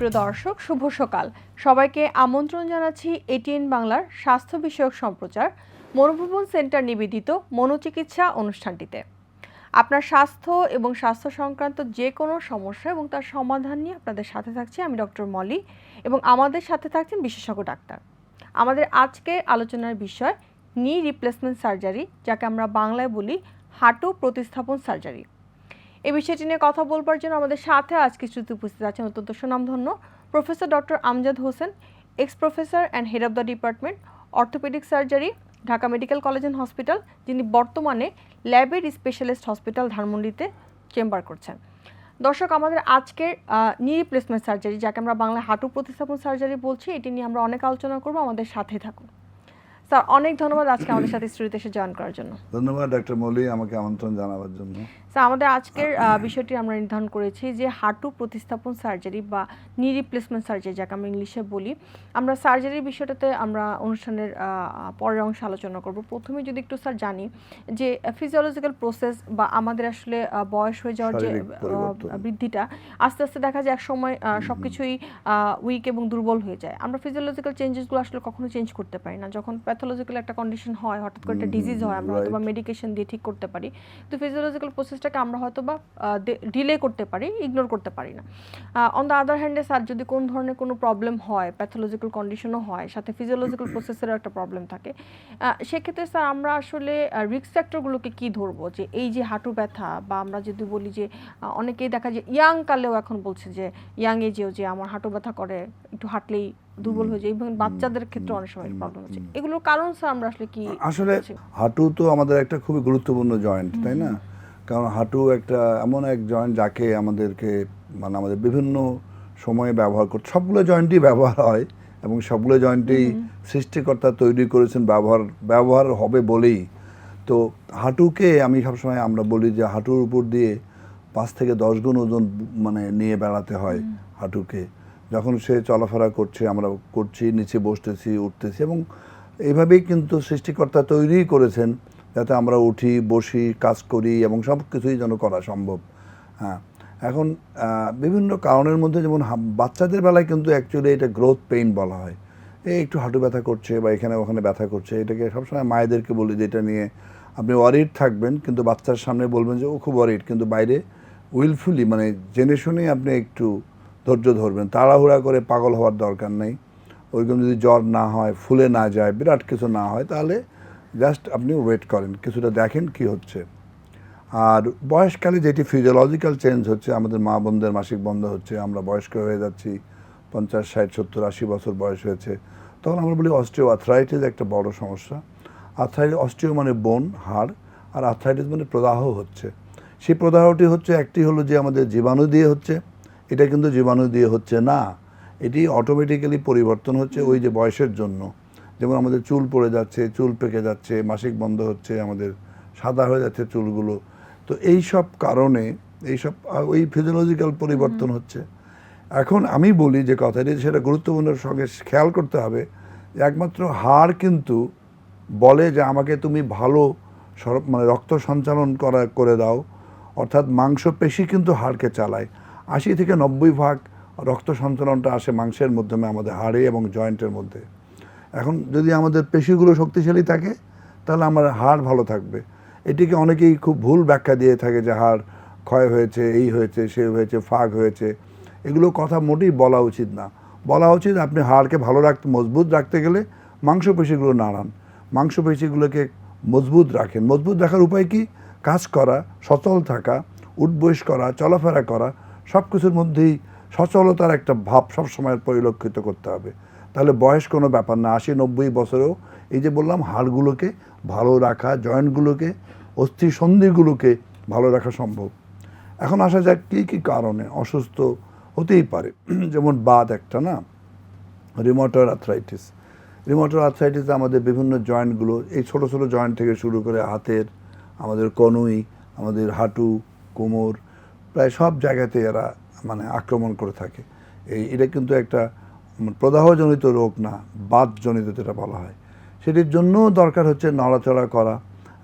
সুপ্রিয় দর্শক, শুভ সকাল। সবাইকে আমন্ত্রণ জানাচ্ছি এটিএন বাংলার স্বাস্থ্য বিষয়ক সম্প্রচার মনোভবন সেন্টার নিবেদিত মনোচিকিৎসা অনুষ্ঠানটিতে। আপনার স্বাস্থ্য এবং স্বাস্থ্য সংক্রান্ত যে কোনো সমস্যা এবং তার সমাধান নিয়ে আপনাদের সাথে থাকছি আমি ডক্টর মলি, এবং আমাদের সাথে থাকছেন বিশেষজ্ঞ ডাক্তার। আমাদের আজকে আলোচনার বিষয় নি রিপ্লেসমেন্ট সার্জারি, যাকে আমরা বাংলায় বলি হাঁটু প্রতিস্থাপন সার্জারি। এই বিষয়টি নিয়ে কথা বলবার জন্য আমাদের সাথে আজ কিছুতে উপস্থিত আছেন অত্যন্ত সুনামধন্য professor doctor Amjad Hossain, x professor and head of the department orthopaedic surgery, Dhaka medical college and hospital, যিনি বর্তমানে ল্যাবের স্পেশালিস্ট হসপিটাল ধানমন্ডিতে চেম্বার করছেন। দর্শক, আমাদের আজকের নি রিপ্লেসমেন্ট সার্জারি, যাকে আমরা বাংলায় হাঁটু প্রতিস্থাপন সার্জারি বলছি, এটি নিয়ে আমরা অনেক আলোচনা করবো। আমাদের সাথে থাকুন। স্যার, অনেক ধন্যবাদ আজকে আমাদের সাথে স্টুডিওতে এসে জয়েন করার জন্য। ধন্যবাদ ডক্টর মৌলি, আমাকে আমন্ত্রণ জানাবার জন্য। স্যার, আমাদের আজকের বিষয়টি আমরা নির্ধারণ করেছি যে হাঁটু প্রতিস্থাপন সার্জারি বা নি রিপ্লেসমেন্ট সার্জারি, যাকে আমরা ইংলিশে বলি। আমরা সার্জারির বিষয়টাতে আমরা অনুষ্ঠানের পরের অংশে আলোচনা করব। প্রথমে যদি একটু স্যার জানি যে ফিজিওলজিক্যাল প্রসেস বা আমাদের আসলে বয়স হয়ে যাওয়ার যে বৃদ্ধিটা, আস্তে আস্তে দেখা যায় এক সময় সব কিছুই উইক এবং দুর্বল হয়ে যায়। আমরা ফিজিওলজিক্যাল চেঞ্জেসগুলো আসলে কখনো চেঞ্জ করতে পারি না। যখন প্যাথোলজিক্যাল একটা কন্ডিশন হয়, হঠাৎ করে একটা ডিজিজ হয়, আমরা হয়তো বা মেডিকেশন দিয়ে ঠিক করতে পারি, তো ফিজিওলজিক্যাল প্রসেসটাকে আমরা হয়তো বা ডিলে করতে পারি, ইগনোর করতে পারি না। অন দ্য আদার হ্যান্ডে স্যার, যদি কোন ধরনের কোনো প্রবলেম হয়, প্যাথোলজিক্যাল কন্ডিশনও হয়, সাথে ফিজিওলজিক্যাল প্রসেসেরও একটা প্রবলেম থাকে, সেক্ষেত্রে স্যার আমরা আসলে রিস্ক ফ্যাক্টরগুলোকে কি ধরবো? যে এই যে হাঁটু ব্যথা, বা আমরা যদি বলি যে অনেকেই দেখা যায় ইয়াং কালেও এখন বলছে যে ইয়াং এজেও যে আমার হাঁটু ব্যথা করে, একটু হাঁটলেই দুর্বল হয়ে যায়, এবং বাচ্চাদের ক্ষেত্রে অনেক সময় প্রবলেম হচ্ছে। এগুলোর কারণ স্যার আমরা আসলে কি? আসলে হাঁটু তো আমাদের একটা খুবই গুরুত্বপূর্ণ জয়েন্ট, তাই না? কারণ হাঁটু একটা এমন এক জয়েন্ট যাকে আমাদেরকে মানে আমাদের বিভিন্ন সময়ে ব্যবহার করতে, সবগুলো জয়েন্টই ব্যবহার হয় এবং সবগুলো জয়েন্টেই সৃষ্টিকর্তা তৈরি করেছেন ব্যবহার হবে বলেই। তো হাঁটুকে আমি সবসময় আমরা বলি যে হাঁটুর উপর দিয়ে 5 থেকে 10 গুণ ওজন মানে নিয়ে বেড়াতে হয় হাঁটুকে। যখন সে চলাফেরা করছে, আমরা করছি, নিচে বসতেছি, উঠতেছি, এবং এইভাবেই কিন্তু সৃষ্টিকর্তা তৈরি করেছেন যাতে আমরা উঠি, বসি, কাজ করি এবং সব কিছুই যেন করা সম্ভব। হ্যাঁ, এখন বিভিন্ন কারণের মধ্যে, যেমন বাচ্চাদের বেলায় কিন্তু অ্যাকচুয়ালি এটা গ্রোথ পেইন বলা হয়। এই একটু হাঁটু ব্যথা করছে বা এখানে ওখানে ব্যথা করছে, এটাকে সবসময় মায়েদেরকে বলি যে এটা নিয়ে আপনি ওয়ারিড থাকবেন, কিন্তু বাচ্চার সামনে বলবেন যে ও খুব ওয়ারিড, কিন্তু বাইরে উইলফুলি মানে জেনে শুনেই আপনি একটু ধৈর্য ধরবেন। তাড়াহুড়া করে পাগল হওয়ার দরকার নেই। ওইরকম যদি জ্বর না হয়, ফুলে না যায়, বিরাট কিছু না হয়, তাহলে জাস্ট আপনি ওয়েট করেন, কিছুটা দেখেন কি হচ্ছে। আর বয়সকালে যেটি ফিজিওলজিক্যাল চেঞ্জ হচ্ছে, আমাদের মা বোনদের মাসিক বন্ধ হচ্ছে, আমরা বয়স্ক হয়ে যাচ্ছি, 50, 60, 70, 80 বছর বয়স হয়েছে, তখন আমরা বলি অস্টিও আর্থ্রাইটিস একটা বড় সমস্যা। অস্টিও মানে বোন, হাড়, আর আর্থ্রাইটিস মানে প্রদাহ হচ্ছে। সেই প্রদাহটি হচ্ছে, একটি হলো যে আমাদের জীবাণু দিয়ে হচ্ছে, এটা কিন্তু জীবাণু দিয়ে হচ্ছে না, এটি অটোমেটিক্যালি পরিবর্তন হচ্ছে ওই যে বয়সের জন্য। যেমন আমাদের চুল পড়ে যাচ্ছে, চুল পেকে যাচ্ছে, মাসিক বন্ধ হচ্ছে, আমাদের সাদা হয়ে যাচ্ছে চুলগুলো। তো এই সব কারণে এইসব ওই ফিজিওলজিক্যাল পরিবর্তন হচ্ছে। এখন আমি বলি যে কথাটি, সেটা গুরুত্বপূর্ণ সঙ্গে খেয়াল করতে হবে, একমাত্র হাড় কিন্তু বলে যে আমাকে তুমি ভালো মানে রক্ত সঞ্চালন করে দাও, অর্থাৎ মাংসপেশি কিন্তু হাড়কে চালায়। 80 থেকে 90% রক্ত সঞ্চালনটা আসে মাংসের মাধ্যমে আমাদের হাড়ে এবং জয়েন্টের মধ্যে। এখন যদি আমাদের পেশিগুলো শক্তিশালী থাকে, তাহলে আমার হাড় ভালো থাকবে। এটিকে অনেকেই খুব ভুল ব্যাখ্যা দিয়ে থাকে যে হাড় ক্ষয় হয়েছে, এই হয়েছে, সে হয়েছে, ফাঁক হয়েছে। এগুলো কথা মোটেই বলা উচিত না। বলা উচিত আপনি হাড়কে ভালো রাখতে, মজবুত রাখতে গেলে মাংসপেশিগুলো নাড়ান, মাংসপেশিগুলোকে মজবুত রাখেন। মজবুত রাখার উপায় কি? কাজ করা, সচল থাকা, উঠবস করা, চলাফেরা করা, সব কিছুর মধ্যেই সচলতার একটা ভাব সবসময় পরিলক্ষিত করতে হবে। তাহলে বয়স কোনো ব্যাপার না, 80, 90 বছরেও এই যে বললাম হাড়গুলোকে ভালো রাখা, জয়েন্টগুলোকে, অস্থি সন্ধিগুলোকে ভালো রাখা সম্ভব। এখন আসা যাক কী কী কারণে অসুস্থ হতেই পারে। যেমন বাত একটা, না, রিউমাটয়েড আর্থ্রাইটিস। রিউমাটয়েড আর্থ্রাইটিস আমাদের বিভিন্ন জয়েন্টগুলো, এই ছোটো ছোটো জয়েন্ট থেকে শুরু করে হাতের, আমাদের কনুই, আমাদের হাঁটু, কোমর, প্রায় সব জায়গাতে এরা মানে আক্রমণ করে থাকে। এটা কিন্তু একটা প্রদাহজনিত রোগ না, বাতজনিত যেটা বলা হয়। সেটির জন্য দরকার হচ্ছে নড়াচড়া করা,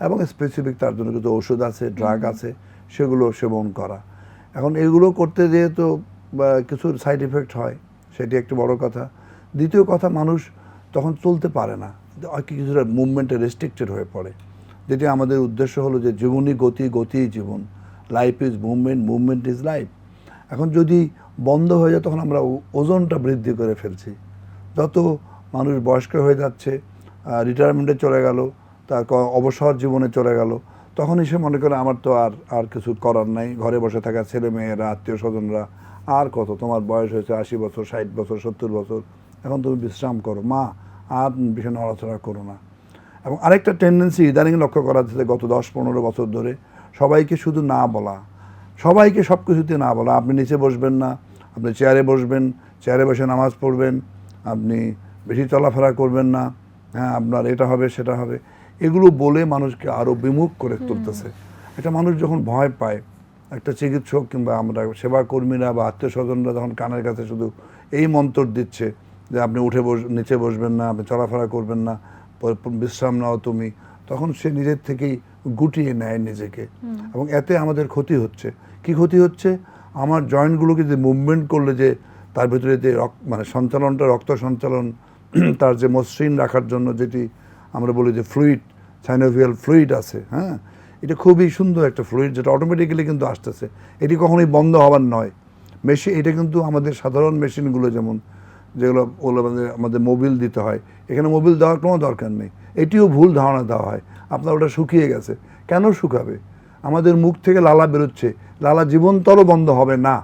এবং স্পেসিফিক তার জন্য কিছু ওষুধ আছে, ড্রাগ আছে, সেগুলো সেবন করা। এখন এগুলো করতে যেয়ে তো কিছু সাইড এফেক্ট হয়, সেটি একটি বড় কথা। দ্বিতীয় কথা, মানুষ তখন চলতে পারে না, কিছুটা মুভমেন্টে রেস্ট্রিক্টেড হয়ে পড়ে, যেটি আমাদের উদ্দেশ্য হলো যে জীবনই গতি, গতিই জীবন, life is movement, movement is life. এখন যদি বন্ধ হয়ে যায় তখন আমরা ওজনটা বৃদ্ধি করে ফেলছি। যত মানুষ বয়স্ক হয়ে যাচ্ছে, রিটায়ারমেন্টে চলে গেল, তার অবসর জীবনে চলে গেল, তখনই সে মনে করে আমার তো আর কিছু করার নাই, ঘরে বসে থাকা ছেলে মেয়েরা, আত্মীয় স্বজনরা, আর কত, তোমার বয়স হয়েছে 80 বছর, 60 বছর, 70 বছর, এখন তুমি বিশ্রাম করো, মা আর বেশি নড়াচড়া করো না। এবং আরেকটা টেন্ডেন্সি ইদানিং লক্ষ্য করা যাচ্ছে গত 10-15 বছর ধরে, সবাইকে শুধু না বলা, সবাইকে সব কিছুতে না বলা। আপনি নিচে বসবেন না, আপনি চেয়ারে বসবেন, চেয়ারে বসে নামাজ পড়বেন, আপনি বেশি চলাফেরা করবেন না, হ্যাঁ আপনার এটা হবে সেটা হবে, এগুলো বলে মানুষকে আরও বিমুখ করে তুলতেছে। একটা মানুষ যখন ভয় পায়, একটা চিকিৎসক কিংবা আমরা সেবা কর্মীরা বা আত্মীয় স্বজনরা যখন কানের কাছে শুধু এই মন্ত্র দিচ্ছে যে আপনি নিচে বসবেন না, আপনি চলাফেরা করবেন না, বিশ্রাম নাও তুমি, তখন সে নিজের থেকেই গুটিয়ে নেয় নিজেকে। এবং এতে আমাদের ক্ষতি হচ্ছে। কি ক্ষতি হচ্ছে? আমার জয়েন্টগুলোকে যে মুভমেন্ট করলে যে তার ভিতরে যে মানে সঞ্চালনটা, রক্ত সঞ্চালন, তার যে মসৃণ রাখার জন্য যেটি আমরা বলি যে ফ্লুইড, সাইনোভিয়াল ফ্লুইড আছে, হ্যাঁ, এটা খুবই সুন্দর একটা ফ্লুইড, যেটা অটোমেটিক্যালি কিন্তু আসতেছে, এটি কখনোই বন্ধ হওয়ার নয়। মেশিন, এটা কিন্তু আমাদের সাধারণ মেশিনগুলো যেমন যেগুলো আমাদের মোবিল দিতে হয়, এখানে মোবিল দেওয়ার কোনো দরকার নেই। এটিও ভুল ধারণা দেওয়া হয়, আপনার ওটা শুকিয়ে গেছে। কেন শুকাবে? আমাদের মুখ থেকে লালা বেরোচ্ছে, লালা জীবনতরও বন্ধ হবে না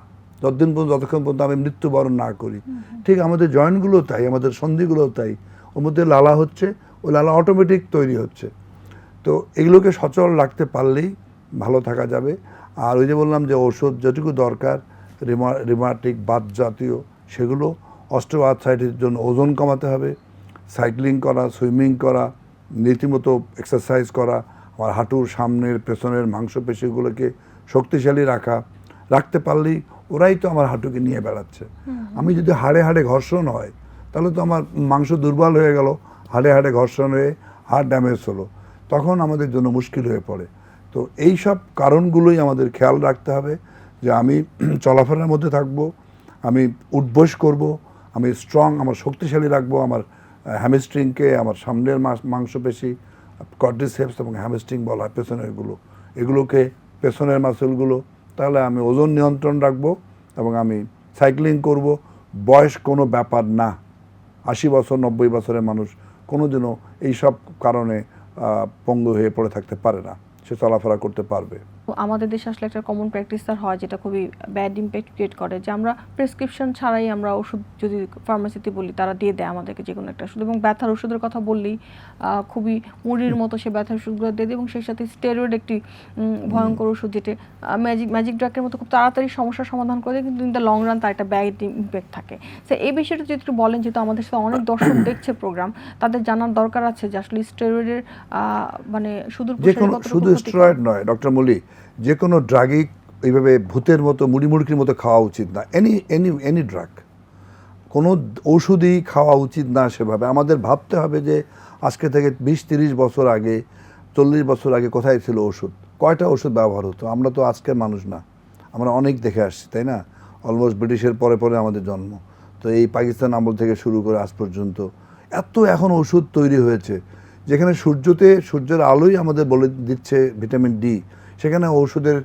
যতক্ষণ পর্যন্ত আমি মৃত্যুবরণ না করি। ঠিক আমাদের জয়েন্টগুলো তাই, আমাদের সন্ধিগুলোও তাই, ওর মধ্যে লালা হচ্ছে, ওই লালা অটোমেটিক তৈরি হচ্ছে। তো এগুলোকে সচল রাখতে পারলেই ভালো থাকা যাবে। আর ওই যে বললাম যে ওষুধ যেটুকু দরকার, রিমাটিক বাত জাতীয়, সেগুলো, অস্টিওআর্থ্রাইটিসের জন্য ওজন কমাতে হবে, সাইক্লিং করা, সুইমিং করা, রীতিমতো এক্সারসাইজ করা, আমার হাঁটুর সামনের পেছনের মাংসপেশিগুলোকে শক্তিশালী রাখতে পারলেই ওরাই তো আমার হাঁটুকে নিয়ে বেড়াচ্ছে। আমি যদি হাড়ে হাড়ে ঘর্ষণ হয় তাহলে তো আমার মাংস দুর্বল হয়ে গেল, হাড়ে হাড়ে ঘর্ষণ হয়ে হাড় ড্যামেজ হলো, তখন আমাদের জন্য মুশকিল হয়ে পড়ে। তো এই সব কারণগুলোই আমাদের খেয়াল রাখতে হবে যে আমি চলাফেরার মধ্যে থাকবো, আমি উঠবস করব, আমি স্ট্রং, আমার শক্তিশালী রাখবো আমার হ্যামস্ট্রিংকে, আমার সামনের মাংসপেশি, কোয়াড্রিসেপস এবং হ্যামস্ট্রিং বলা হয় পেছনেরগুলো, এগুলোকে, পেছনের মাসেলগুলো, তাহলে আমি ওজন নিয়ন্ত্রণ রাখবো এবং আমি সাইক্লিং করব। বয়স কোনো ব্যাপার না, 80 বছর 90 বছরের মানুষ কোনোদিনও এইসব কারণে পঙ্গু হয়ে পড়ে থাকতে পারে না, সে চলাফেরা করতে পারবে। আমাদের দেশে আসলে একটা কমন প্র্যাকটিস হয় যেটা খুবই ব্যাড ইম্প্যাক্ট ক্রিয়েট করে, যে আমরা প্রেসক্রিপশন ছাড়াই আমরা ওষুধ যদি ফার্মেসিতে বলি তারা দিয়ে দেয় আমাদেরকে যে কোনো একটা ওষুধ, এবং ব্যথার ওষুধের কথা বললেই খুবই মুড়ির মতো সে ব্যথার ওষুধগুলো দিয়ে দেয়, এবং সেই সাথে স্টেরয়েড একটি ভয়ঙ্কর ওষুধ, যেটা ম্যাজিক ড্রাগের মতো খুব তাড়াতাড়ি সমস্যার সমাধান করে দেয়, কিন্তু ইন দ্য লং রান তার একটা ব্যাড ইম্প্যাক্ট থাকে। তো এই বিষয়টা যদি একটু বলেন, যেহেতু আমাদের সাথে অনেক দর্শক দেখছে প্রোগ্রাম, তাদের জানার দরকার আছে যে আসলে স্টেরয়েডের মানে শুধু স্টেরয়েড নয় ডক্টর মল্লিক, যে কোনো ড্রাগই এইভাবে ভূতের মতো মুড়িমুড়কির মতো খাওয়া উচিত না। এনি ড্রাগ, কোনো ওষুধই খাওয়া উচিত না সেভাবে। আমাদের ভাবতে হবে যে আজকে থেকে 20-30 বছর আগে, 40 বছর আগে কোথায় ছিল ওষুধ, কয়টা ওষুধ ব্যবহার হতো। আমরা তো আজকের মানুষ না, আমরা অনেক দেখে আসছি, তাই না? অলমোস্ট ব্রিটিশের পরে পরে আমাদের জন্ম, তো এই পাকিস্তান আমল থেকে শুরু করে আজ পর্যন্ত এত এখন ওষুধ তৈরি হয়েছে, যেখানে সূর্যের আলোই আমাদের বলে দিচ্ছে ভিটামিন ডি, সেখানে ওষুধের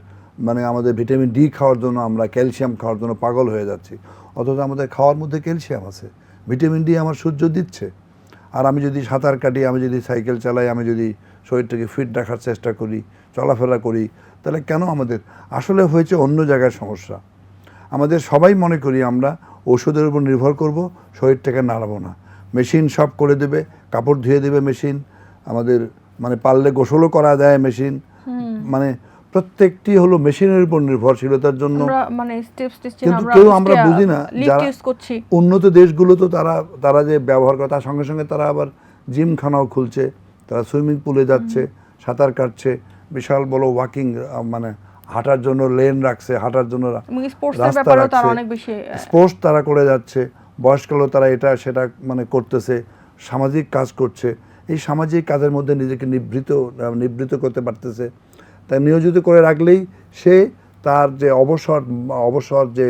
মানে আমাদের ভিটামিন ডি খাওয়ার জন্য, আমরা ক্যালসিয়াম খাওয়ার জন্য পাগল হয়ে যাচ্ছি, অথচ আমাদের খাওয়ার মধ্যে ক্যালসিয়াম আছে, ভিটামিন ডি আমার সূর্য দিচ্ছে। আর আমি যদি সাঁতার কাটি, আমি যদি সাইকেল চালাই, আমি যদি শরীরটাকে ফিট রাখার চেষ্টা করি, চলাফেরা করি, তাহলে কেন আমাদের আসলে হয়েছে অন্য জায়গায় সমস্যা। আমাদের সবাই মনে করি আমরা ওষুধের উপর নির্ভর করব, শরীরটাকে নাড়াবো না, মেশিন সব করে দেবে, কাপড় ধুয়ে দেবে মেশিন, আমাদের মানে পারলে গোসলও করা দেয় মেশিন, মানে প্রত্যেকটি হলো মেশিনের উপর নির্ভরশীলতার জন্য। কিন্তু কেউ আমরা বুঝি না, যারা উন্নত দেশগুলো তো তারা যে ব্যবহার করে, তার সঙ্গে সঙ্গে তারা আবার জিমখানাও খুলছে, তারা সুইমিং পুলে যাচ্ছে, সাঁতার কাটছে, বিশাল বড় ওয়াকিং মানে হাঁটার জন্য লেন রাখছে, হাঁটার জন্য রাস্তা রাখছে, স্পোর্টস তারা করে যাচ্ছে, বয়স্করাও তারা এটা সেটা মানে করতেছে, সামাজিক কাজ করছে। এই সামাজিক কাজের মধ্যে নিজেকে নিবৃত করতে পারতেছে, তাই নিয়োজিত করে রাখলেই সে তার যে অবসর যে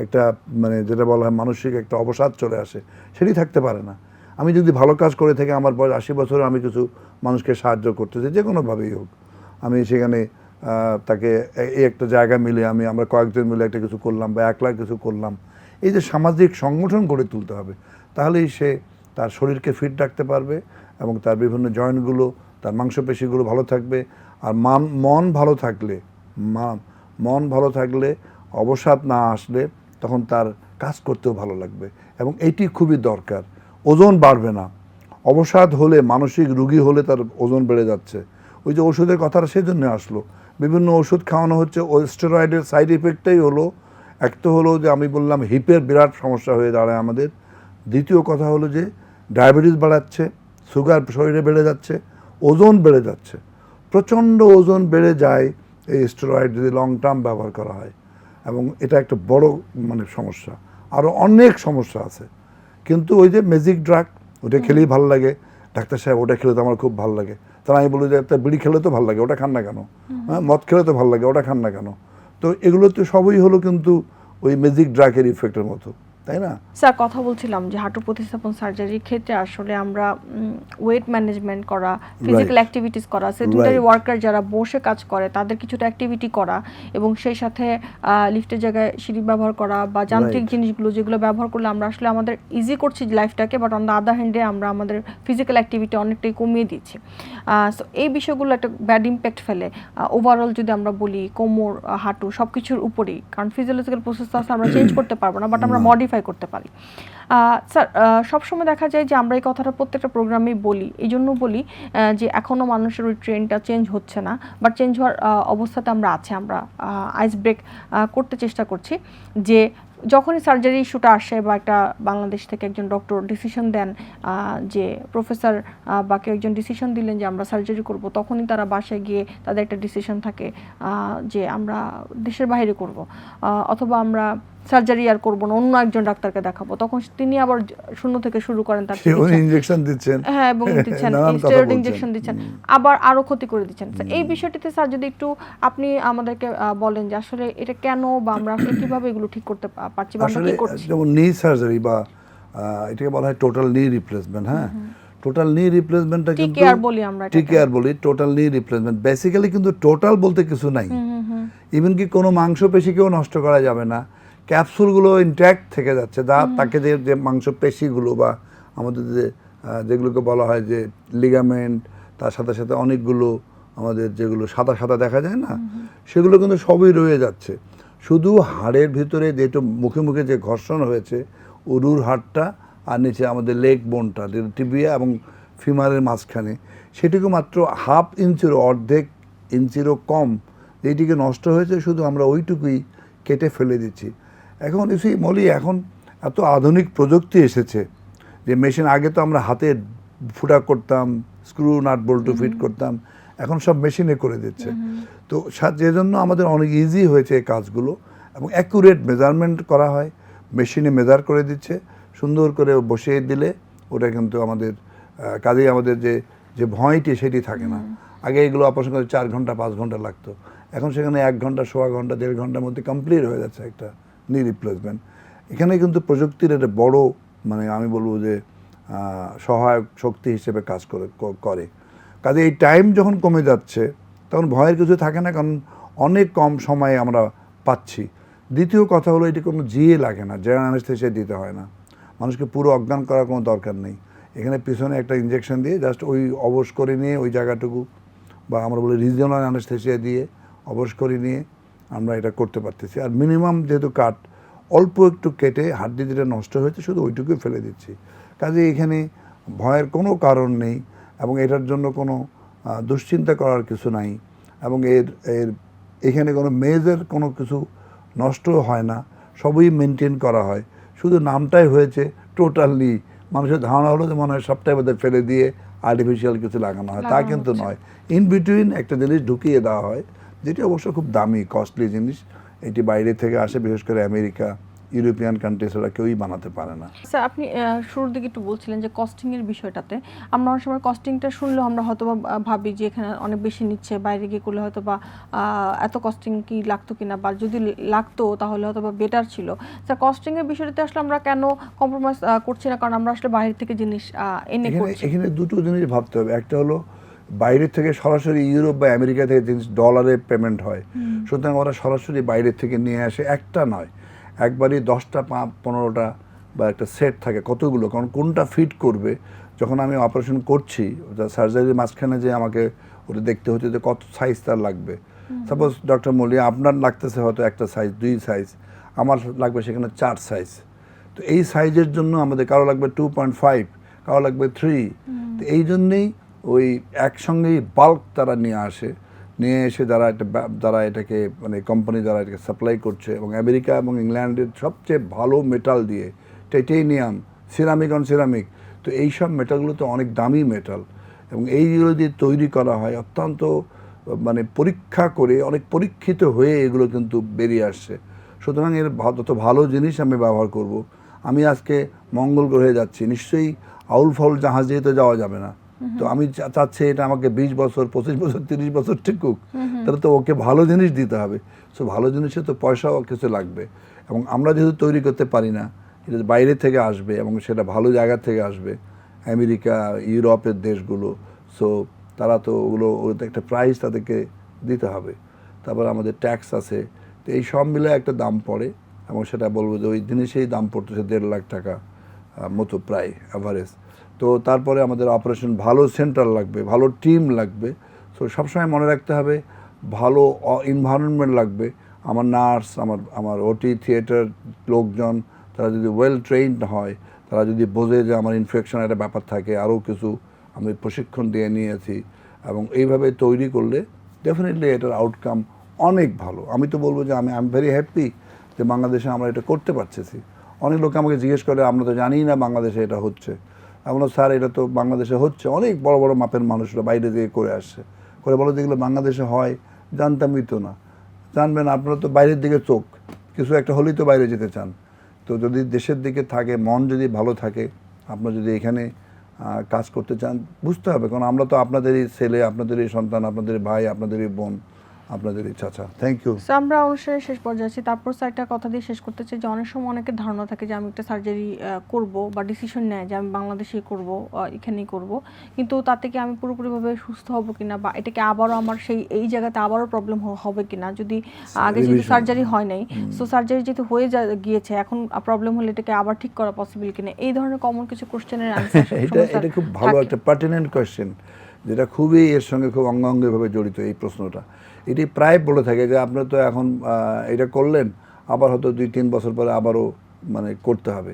একটা মানে যেটা বলা হয় মানসিক একটা অবসাদ চলে আসে, সেটি থাকতে পারে না। আমি যদি ভালো কাজ করে থাকি, আমার বয়স 80 বছরে আমি কিছু মানুষকে সাহায্য করতেছি, যে কোনোভাবেই হোক, আমি সেখানে তাকে এই একটা জায়গা মিলে আমরা কয়েকজন মিলে একটা কিছু করলাম বা একলা কিছু করলাম, এই যে সামাজিক সংগঠন গড়ে তুলতে হবে, তাহলেই সে তার শরীরকে ফিট রাখতে পারবে এবং তার বিভিন্ন জয়েন্টগুলো, তার মাংসপেশিগুলো ভালো থাকবে। আর মন ভালো থাকলে, মন ভালো থাকলে, অবসাদ না আসলে তখন তার কাজ করতেও ভালো লাগবে, এবং এইটি খুবই দরকার। ওজন বাড়বে না। অবসাদ হলে, মানসিক রোগী হলে তার ওজন বেড়ে যাচ্ছে। ওই যে ওষুধের কথাটা সেজন্য আসলো, বিভিন্ন ওষুধ খাওয়ানো হচ্ছে, ওই স্টেরয়েডের সাইড ইফেক্টটাই হলো, এক তো হলো যে আমি বললাম হিপের বিরাট সমস্যা হয়ে দাঁড়ায় আমাদের, দ্বিতীয় কথা হলো যে ডায়াবেটিস বাড়াচ্ছে, সুগার শরীরে বেড়ে যাচ্ছে, ওজন বেড়ে যাচ্ছে, প্রচণ্ড ওজন বেড়ে যায় এই স্টেরয়েড যদি লং টার্ম ব্যবহার করা হয়, এবং এটা একটা বড় মানে সমস্যা। আরও অনেক সমস্যা আছে, কিন্তু ওই যে ম্যাজিক ড্রাগ, ওটা খেলেই ভালো লাগে, ডাক্তার সাহেব ওটা খেলে তো আমার খুব ভালো লাগে, তাহলে আমি বলি যে একটা বিড়ি খেলে তো ভালো লাগে, ওটা খান না কেন? হ্যাঁ, মদ খেলে তো ভালো লাগে, ওটা খান না কেন? তো এগুলো তো সবই হলো কিন্তু ওই ম্যাজিক ড্রাগের ইফেক্টের মতো, তাই না? স্যার, কথা বলছিলাম যে হাঁটু প্রতিস্থাপন সার্জারির ক্ষেত্রে আসলে আমরা ওয়েট ম্যানেজমেন্ট করা, ফিজিক্যাল অ্যাক্টিভিটিস করা, সেডেন্টারি ওয়ার্কার যারা বসে কাজ করে তাদের কিছুটা অ্যাক্টিভিটি করা, এবং সেই সাথে লিফটের জায়গায় সিঁড়ি ব্যবহার করা বা যান্ত্রিক জিনিসগুলো যেগুলো ব্যবহার করলে আমরা আসলে আমাদের ইজি করছি লাইফটাকে, বাট অন দ্য আদার হ্যান্ডে আমরা আমাদের ফিজিক্যাল অ্যাক্টিভিটি অনেকটাই কমিয়ে দিচ্ছি। সো এই বিষয়গুলো একটা ব্যাড ইম্প্যাক্ট ফেলে ওভারঅল যদি আমরা বলি কোমর, হাঁটু সব কিছুর উপরেই, কারণ ফিজিওলজিক্যাল প্রসেস তো আমরা চেঞ্জ করতে পারবো না, বাট আমরা মডিফাই করতে পারি। স্যার, সবসময় দেখা যায় যে আমরা এই কথাটা প্রত্যেকটা প্রোগ্রামেই বলি, এই জন্য বলি যে এখনও মানুষের ওই ট্রেন্ডটা চেঞ্জ হচ্ছে না, বাট চেঞ্জ হওয়ার অবস্থাতে আমরা আছি। আমরা আইস ব্রেক করতে চেষ্টা করছি যে যখনই সার্জারি ইস্যুটা আসে বা একটা বাংলাদেশ থেকে একজন ডক্টর ডিসিশন দেন, যে প্রফেসর বা কেউ একজন ডিসিশন দিলেন যে আমরা সার্জারি করব, তখনই তারা বাসায় গিয়ে তাদের একটা ডিসিশন থাকে যে আমরা দেশের বাইরে করব, অথবা আমরা সার্জারি আর করবো না, অন্য একজন ডাক্তারকে দেখাবো, তখন তিনি আবার শূন্য থেকে শুরু করেন তার ইনজেকশন দিচ্ছেন, হ্যাঁ, এবং দিচ্ছেন স্টেরয়েড ইনজেকশন দিচ্ছেন, আবার আরো ক্ষতি করে দিচ্ছেন। এই বিষয়টিতে স্যার যদি একটু আপনি আমাদেরকে বলেন যে আসলে এটা কেন, বা আমরা আসলে কিভাবে এগুলো ঠিক করতে পারছি বা আমরা কি করছি? যেমন নি সার্জারি বা এটাকে বলা হয় টোটাল নি রিপ্লেসমেন্ট। হ্যাঁ, টোটাল নি রিপ্লেসমেন্টটা কিন্তু টিকেআর বলি, টোটাল নি রিপ্লেসমেন্ট বেসিক্যালি কিন্তু টোটাল বলতে কিছু নাই। ইভেন কি কোনো মাংসপেশিকেও নষ্ট করা যাবে না, ক্যাপসুলগুলো ইনট্যাক্ট থেকে যাচ্ছে, তাকে যে মাংসপেশিগুলো বা আমাদের যেগুলোকে বলা হয় যে লিগামেন্ট, তার সাথে সাথে অনেকগুলো আমাদের যেগুলো সাদা সাদা দেখা যায় না, সেগুলো কিন্তু সবই রয়ে যাচ্ছে। শুধু হাড়ের ভিতরে যেটা মুখে মুখে যে ঘর্ষণ হয়েছে, উরুর হাড়টা আর নিচে আমাদের লেগ বোনটা, টিবিয়া এবং ফিমারের মাঝখানে, সেটিকে মাত্র হাফ ইঞ্চিরও, অর্ধেক ইঞ্চিরও কম যেটিকে নষ্ট হয়েছে, শুধু আমরা ওইটুকুই কেটে ফেলে দিচ্ছি। এখন মলি, এখন এত আধুনিক প্রযুক্তি এসেছে যে মেশিন, আগে তো আমরা হাতে ফুটা করতাম, স্ক্রু নাট বল্টু ফিট করতাম, এখন সব মেশিনে করে দিচ্ছে। তো যে জন্য আমাদের অনেক ইজি হয়েছে এই কাজগুলো, এবং অ্যাকুরেট মেজারমেন্ট করা হয়, মেশিনে মেজার করে দিচ্ছে, সুন্দর করে বসিয়ে দিলে ওটা কিন্তু আমাদের কাজেই আমাদের যে ভয়টি সেটি থাকে না। আগে এগুলো অপারেশন করতে 4 ঘন্টা 5 ঘন্টা লাগতো, এখন সেখানে 1 ঘন্টা, সোয়া ঘন্টা, 1.5 ঘন্টার মধ্যে কমপ্লিট হয়ে যাচ্ছে একটা নি রিপ্লেসমেন্ট। এখানে কিন্তু প্রযুক্তির একটা বড় মানে আমি বলবো যে সহায়ক শক্তি হিসেবে কাজ করে। কাজে এই টাইম যখন কমে যাচ্ছে তখন ভয়ের কিছু থাকে না, কারণ অনেক কম সময়ে আমরা পাচ্ছি। দ্বিতীয় কথা হলো, এটি কোনো জিএ লাগে না, জেনারেল অ্যানেস্থেসিয়া দিতে হয় না, মানুষকে পুরো অজ্ঞান করার কোনো দরকার নেই। এখানে পিছনে একটা ইনজেকশন দিয়ে জাস্ট ওই অবশ করে নিয়ে ওই জায়গাটুকু, বা আমরা বলি রিজিওনাল অ্যানেস্থেসিয়া দিয়ে অবশ করে নিয়ে আমরা এটা করতে পারতেছি। আর মিনিমাম যেহেতু কাট, অল্প একটু কেটে হাড্ডি যেটা নষ্ট হয়েছে শুধু ওইটুকুই ফেলে দিচ্ছি। কাজে এখানে ভয়ের কোনো কারণ নেই, এবং এটার জন্য কোনো দুশ্চিন্তা করার কিছু নাই, এবং এখানে কোনো মেজর কোনো কিছু নষ্ট হয় না, সবই মেনটেন করা হয়। শুধু নামটাই হয়েছে টোটালি, মানুষের ধারণা হলো যে মনে হয় সবটাই বোধহয় ফেলে দিয়ে আর্টিফিশিয়াল কিছু লাগানো হয়, তা কিন্তু নয়। ইন বিটুইন একটা জিনিস ঢুকিয়ে দেওয়া হয়, যেটি অবশ্য খুব দামি কস্টলি জিনিস। এটি বাইরে থেকে আসে, বিশেষ করে আমেরিকা, ইউরোপিয়ান কান্ট্রিজ ওরা কেউই বানাতে পারে না। স্যার আপনি শুরুর দিকে একটু বলছিলেন যে কস্টিং এর বিষয়টাতে আমরা অনেক সময় কস্টিংটা শুনলে আমরা হয়তো ভাবি যে এখানে অনেক বেশি নিচ্ছে, বাইরে গিয়ে করলে হয়তো বা এত কস্টিং কি লাগতো কিনা, বা যদি লাগতো তাহলে হয়তো বা বেটার ছিল। স্যার কস্টিং এর বিষয়টাতে আসলে আমরা কেন কম্প্রোমাইজ করছি না, কারণ আমরা আসলে বাইরে থেকে জিনিস এনে করছি। এখানে দুটো জিনিস ভাবতে হবে। একটা হলো বাইরে থেকে সরাসরি ইউরোপ বা আমেরিকা থেকে জিনিস ডলারে পেমেন্ট হয়, সুতরাং ওরা সরাসরি বাইরে থেকে নিয়ে আসে। একটা নয়, একবারই 10টা 15টা বা একটা সেট থাকে কতগুলো, কারণ কোনটা ফিট করবে। যখন আমি অপারেশন করছি সার্জারির মাঝখানে যে আমাকে ওটা দেখতে হচ্ছে যে কত সাইজ তার লাগবে। সাপোজ ডক্টর মলিয়া আপনার লাগতেছে হয়তো একটা সাইজ, 2 সাইজ, আমার লাগবে সেখানে 4 সাইজ। তো এই সাইজের জন্য আমাদের কারো লাগবে 2.5, কারো লাগবে 3। তো এই জন্যেই ওই একসঙ্গেই বাল্ক তারা নিয়ে আসে, নিয়ে এসে যারা এটাকে মানে কোম্পানি যারা এটাকে সাপ্লাই করছে, এবং আমেরিকা এবং ইংল্যান্ডের সবচেয়ে ভালো মেটাল দিয়ে, টাইটেনিয়াম, সিরামিক অন সিরামিক। তো এইসব মেটালগুলো তো অনেক দামি মেটাল, এবং এইগুলো দিয়ে তৈরি করা হয় অত্যন্ত মানে পরীক্ষা করে, অনেক পরীক্ষিত হয়ে এগুলো কিন্তু বেরিয়ে আসছে। সুতরাং এর যত ভালো জিনিস আমি ব্যবহার করব। আমি আজকে মঙ্গল গ্রহে যাচ্ছি, নিশ্চয়ই আউল ফাউল জাহাজ দিয়ে তো যাওয়া যাবে না। তো আমি চাচ্ছি এটা আমাকে 20 বছর, 25 বছর, 30 বছর টিকুক, তাহলে তো ওকে ভালো জিনিস দিতে হবে। সো ভালো জিনিসে তো পয়সাও কিছু লাগবে, এবং আমরা যেহেতু তৈরি করতে পারি না, এটা বাইরে থেকে আসবে এবং সেটা ভালো জায়গা থেকে আসবে, আমেরিকা, ইউরোপের দেশগুলো। সো তারা তো ওগুলো একটা প্রাইস তাদেরকে দিতে হবে, তারপর আমাদের ট্যাক্স আছে। তো এই সব মিলে একটা দাম পড়ে, এবং সেটা বলবো যে ওই জিনিসেই দাম পড়তেছে 1.5 লাখ টাকা মতো প্রায় অ্যাভারেজ। তো তারপরে আমাদের অপারেশন ভালো সেন্টার লাগবে, ভালো টিম লাগবে। সো সবসময় মনে রাখতে হবে ভালো এনভায়রনমেন্ট লাগবে। আমার নার্স, আমার ওটি থিয়েটার লোকজন, তারা যদি ওয়েল ট্রেইনড হয়, তারা যদি বোঝে যে আমার ইনফেকশন একটা ব্যাপার থাকে, আরও কিছু আমি প্রশিক্ষণ দিয়ে নিয়েছি, এবং এইভাবে তৈরি করলে ডেফিনেটলি এটার আউটকাম অনেক ভালো। আমি তো বলবো যে আমি ভেরি হ্যাপি যে বাংলাদেশে আমরা এটা করতে পারতেছি। অনেক লোক আমাকে জিজ্ঞেস করে আমরা তো জানি না বাংলাদেশে এটা হচ্ছে। আমরা স্যার এটা তো বাংলাদেশে হচ্ছে, অনেক বড় বড় মাপের মানুষরা বাইরে থেকে করে আসছে, করে বলো যেগুলো বাংলাদেশে হয় জানতামই তো না। জানবেন, আপনারা তো বাইরের দিকে চোখ, কিছু একটা হলেই তো বাইরে যেতে চান। তো যদি দেশের দিকে থাকে, মন যদি ভালো থাকে, আপনারা যদি এখানে কাজ করতে চান, বুঝতে হবে, কারণ আমরা তো আপনাদেরই ছেলে, আপনাদেরই সন্তান, আপনাদেরই ভাই, আপনাদেরই বোন, আপনাদেরই চাচা। Thank you. সো আমরা অনুষ্ঠানের শেষ পর্যায়ে আছি, তারপর স্যার একটা কথা দিয়ে শেষ করতে চাই যে অনেক সময় অনেকের ধারণা থাকে যে আমি একটা সার্জারি করব, বা ডিসিশন নেয় যে আমি বাংলাদেশেই করব, এখানেই করব, কিন্তু তাতে কি আমি পুরোপুরিভাবে সুস্থ হব কিনা, বা এটাকে আবারও আমার এই জায়গাতে আবারও প্রবলেম হবে কিনা, যদি আগে যেহেতু সার্জারি হয় নাই, সো সার্জারি যেহেতু হয়ে গিয়েছে, এখন প্রবলেম হলে এটাকে আবার ঠিক করা পসিবল কিনা, এই ধরনের কমন কিছু কোশ্চেনের অ্যান্সার এটা খুব ভালো একটা পার্টিনেন্ট কোয়েশ্চেন, যেটা খুবই এর সঙ্গে খুব অঙ্গাঙ্গিভাবে জড়িত এই প্রশ্নটা। এটি প্রায় বলে থাকে যে আপনারা তো এখন এটা করলেন, আবার হয়তো 2-3 বছর পরে আবারও মানে করতে হবে।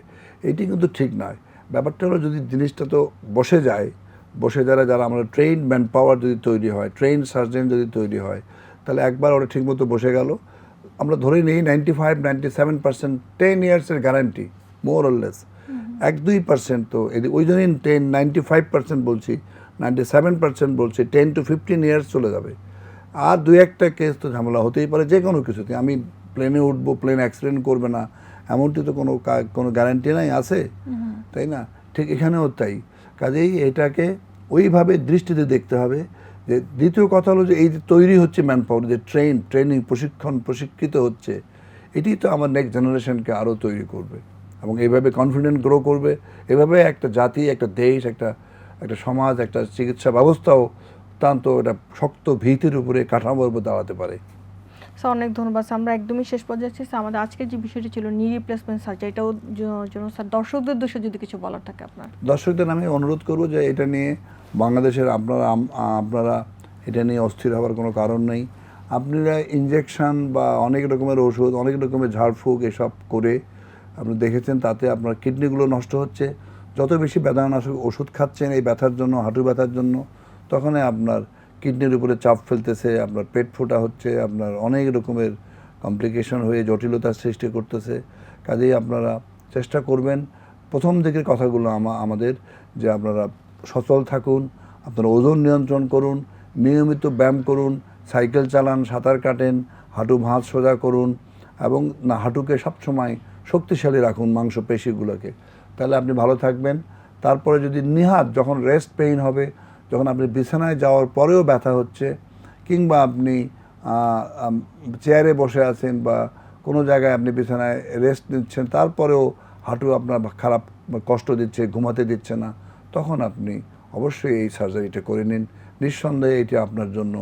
এটি কিন্তু ঠিক নয়। ব্যাপারটা হলো যদি জিনিসটা তো বসে যায়, যারা আমরা ট্রেইন ম্যান পাওয়ার যদি তৈরি হয়, ট্রেইন সার্জন যদি তৈরি হয়, তাহলে একবার ওটা ঠিকমতো বসে গেল। আমরা ধরে নিই 95-97% 10 ইয়ার্সের গ্যারান্টি, মোর অর লেস। 1-2% তো ওই জন্যই 95% বলছি, 97% বলছি, 10 to 15 ইয়ার্স চলে যাবে। আর 2-1টা কেস তো ঝামেলা হতেই পারে যে কোনো কিছুতে। আমি প্লেনে উঠবো, প্লেন অ্যাক্সিডেন্ট করবে না এমনটি তো কোনো গ্যারান্টি নাই, আছে তাই না? ঠিক এখানেও তাই। কাজেই এটাকে ওইভাবে দৃষ্টিতে দেখতে হবে। যে দ্বিতীয় কথা হলো যে এই যে তৈরি হচ্ছে ম্যান পাওয়ার, যে ট্রেনিং প্রশিক্ষিত হচ্ছে, এটি তো আমার নেক্সট জেনারেশনকে আরও তৈরি করবে, এবং এইভাবে কনফিডেন্ট গ্রো করবে। এভাবে একটা জাতি, একটা দেশ, একটা সমাজ, একটা চিকিৎসা ব্যবস্থাও অত্যন্ত একটা শক্ত ভিতের উপরে, কাঠামোর উপর দাঁড়াতে পারে। স্যার অনেক ধন্যবাদ। আমরা একদমই শেষ পর্যায়ে আছি। আমাদের আজকের যে বিষয়টি ছিল নি রিপ্লেসমেন্ট সার্জারি, এটাও জন্য স্যার দর্শকদের উদ্দেশ্যে যদি কিছু বলার থাকে আপনার। দর্শকদের আমি অনুরোধ করব যে এটা নিয়ে বাংলাদেশের আপনারা এটা নিয়ে অস্থির হওয়ার কোনো কারণ নেই। আপনারা ইনজেকশন বা অনেক রকমের ওষুধ, অনেক রকমের ঝাড়ফুঁক এসব করে আপনি দেখেছেন, তাতে আপনার কিডনিগুলো নষ্ট হচ্ছে। যত বেশি ব্যথানাশক ওষুধ খাচ্ছেন এই ব্যথার জন্য, হাঁটু ব্যথার জন্য, তখনই আপনার কিডনির উপরে চাপ ফেলতেছে, আপনার পেট ফোটা হচ্ছে, আপনার অনেক রকমের কমপ্লিকেশন হয়ে জটিলতার সৃষ্টি করতেছে। কাজেই আপনারা চেষ্টা করবেন, প্রথম দিকের কথাগুলো আমাদের, যে আপনারা সচল থাকুন, আপনারা ওজন নিয়ন্ত্রণ করুন, নিয়মিত ব্যায়াম করুন, সাইকেল চালান, সাঁতার কাটেন, হাঁটু ভাঁজ সোজা করুন, এবং হাঁটুকে সবসময় শক্তিশালী রাখুন মাংসপেশিগুলোকে, তাহলে আপনি ভালো থাকবেন। তারপরে যদি নিহাত যখন রেস্ট পেইন হবে, যখন আপনি বিছানায় যাওয়ার পরেও ব্যথা হচ্ছে, কিংবা আপনি চেয়ারে বসে আছেন বা কোনো জায়গায় আপনি বিছানায় রেস্ট নিচ্ছেন, তারপরেও হাঁটু আপনার খারাপ কষ্ট দিচ্ছে, ঘুমাতে দিচ্ছে না, তখন আপনি অবশ্যই এই সার্জারিটা করে নিন। নিঃসন্দেহে এটি আপনার জন্য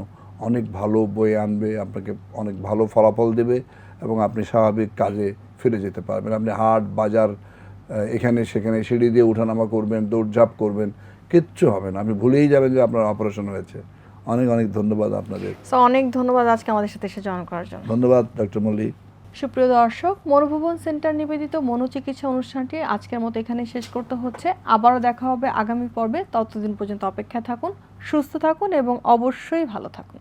অনেক ভালো বয়ে আনবে, আপনাকে অনেক ভালো ফলাফল দেবে এবং আপনি স্বাভাবিক কাজে ফিরে যেতে পারবেন। আপনি হাট বাজার এখানে সেখানে সিঁড়ি দিয়ে ওঠানামা করবেন, দৌড়ঝাঁপ করবেন, কিচ্ছু হবে না, আপনি ভুলেই যাবেন যে আপনার অপারেশন হয়েছে। অনেক অনেক ধন্যবাদ আপনাদের। সো অনেক ধন্যবাদ আজকে আমাদের সাথে এসে জয়েন করার জন্য। ধন্যবাদ ডক্টর মল্লিক। সুপ্রিয় দর্শক, মনোভুবন সেন্টার নিবেদিত মনোচিকিৎসা অনুষ্ঠানটি আজকের মতো এখানে শেষ করতে হচ্ছে। আবারও দেখা হবে আগামী পর্বে। ততদিন পর্যন্ত অপেক্ষায় থাকুন, সুস্থ থাকুন এবং অবশ্যই ভালো থাকুন।